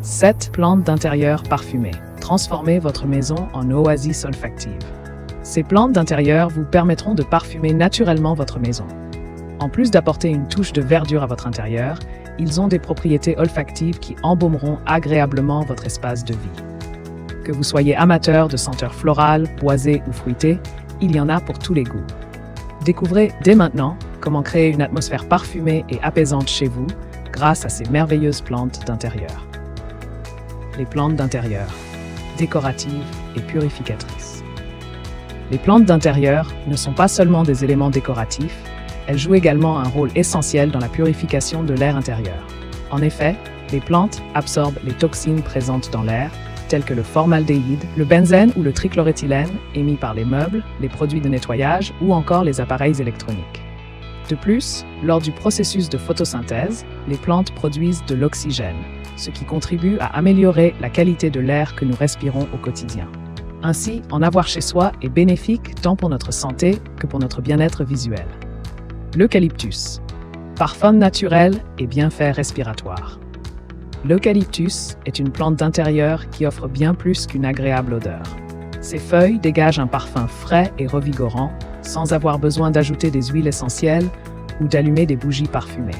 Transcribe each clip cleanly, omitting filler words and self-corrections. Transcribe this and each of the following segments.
7 plantes d'intérieur parfumées. Transformez votre maison en oasis olfactive. Ces plantes d'intérieur vous permettront de parfumer naturellement votre maison. En plus d'apporter une touche de verdure à votre intérieur, ils ont des propriétés olfactives qui embaumeront agréablement votre espace de vie. Que vous soyez amateur de senteurs florales, boisées ou fruitées, il y en a pour tous les goûts. Découvrez dès maintenant comment créer une atmosphère parfumée et apaisante chez vous grâce à ces merveilleuses plantes d'intérieur. Les plantes d'intérieur, décoratives et purificatrices. Les plantes d'intérieur ne sont pas seulement des éléments décoratifs, elles jouent également un rôle essentiel dans la purification de l'air intérieur. En effet, les plantes absorbent les toxines présentes dans l'air, telles que le formaldéhyde, le benzène ou le trichloréthylène émis par les meubles, les produits de nettoyage ou encore les appareils électroniques. De plus, lors du processus de photosynthèse, les plantes produisent de l'oxygène, ce qui contribue à améliorer la qualité de l'air que nous respirons au quotidien. Ainsi, en avoir chez soi est bénéfique tant pour notre santé que pour notre bien-être visuel. L'eucalyptus. Parfum naturel et bienfaits respiratoires. L'eucalyptus est une plante d'intérieur qui offre bien plus qu'une agréable odeur. Ses feuilles dégagent un parfum frais et revigorant, sans avoir besoin d'ajouter des huiles essentielles ou d'allumer des bougies parfumées.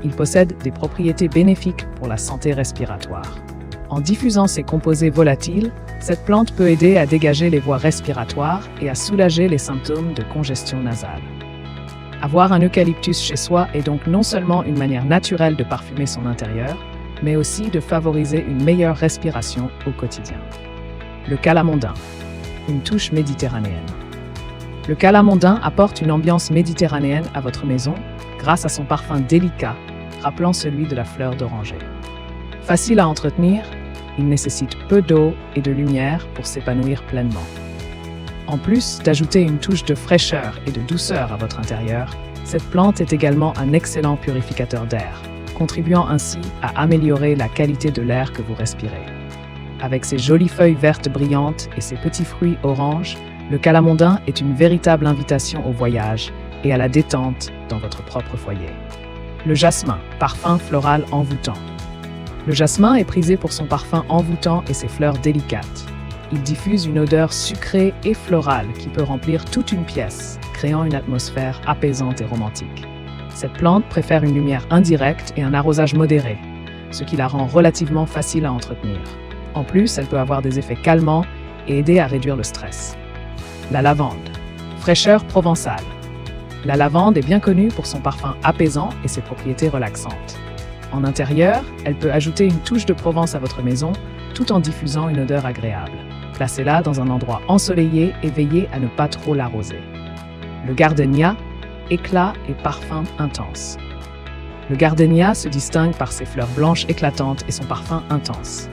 Il possède des propriétés bénéfiques pour la santé respiratoire. En diffusant ses composés volatiles, cette plante peut aider à dégager les voies respiratoires et à soulager les symptômes de congestion nasale. Avoir un eucalyptus chez soi est donc non seulement une manière naturelle de parfumer son intérieur, mais aussi de favoriser une meilleure respiration au quotidien. Le calamondin, une touche méditerranéenne. Le calamondin apporte une ambiance méditerranéenne à votre maison grâce à son parfum délicat, rappelant celui de la fleur d'oranger. Facile à entretenir, il nécessite peu d'eau et de lumière pour s'épanouir pleinement. En plus d'ajouter une touche de fraîcheur et de douceur à votre intérieur, cette plante est également un excellent purificateur d'air, contribuant ainsi à améliorer la qualité de l'air que vous respirez. Avec ses jolies feuilles vertes brillantes et ses petits fruits oranges, le calamondin est une véritable invitation au voyage et à la détente dans votre propre foyer. Le jasmin, parfum floral envoûtant. Le jasmin est prisé pour son parfum envoûtant et ses fleurs délicates. Il diffuse une odeur sucrée et florale qui peut remplir toute une pièce, créant une atmosphère apaisante et romantique. Cette plante préfère une lumière indirecte et un arrosage modéré, ce qui la rend relativement facile à entretenir. En plus, elle peut avoir des effets calmants et aider à réduire le stress. La lavande, fraîcheur provençale. La lavande est bien connue pour son parfum apaisant et ses propriétés relaxantes. En intérieur, elle peut ajouter une touche de Provence à votre maison tout en diffusant une odeur agréable. Placez-la dans un endroit ensoleillé et veillez à ne pas trop l'arroser. Le gardénia, éclat et parfum intense. Le gardénia se distingue par ses fleurs blanches éclatantes et son parfum intense.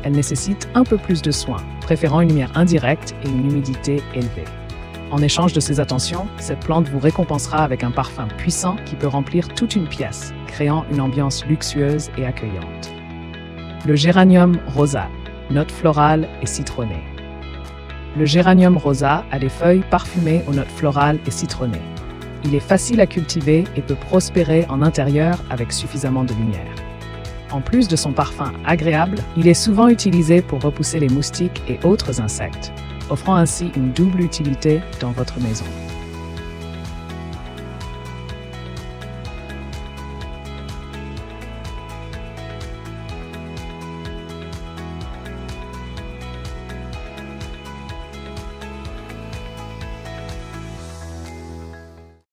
Elle nécessite un peu plus de soin, préférant une lumière indirecte et une humidité élevée. En échange de ces attentions, cette plante vous récompensera avec un parfum puissant qui peut remplir toute une pièce, créant une ambiance luxueuse et accueillante. Le géranium rosa, notes florales et citronnées. Le géranium rosa a des feuilles parfumées aux notes florales et citronnées. Il est facile à cultiver et peut prospérer en intérieur avec suffisamment de lumière. En plus de son parfum agréable, il est souvent utilisé pour repousser les moustiques et autres insectes, offrant ainsi une double utilité dans votre maison.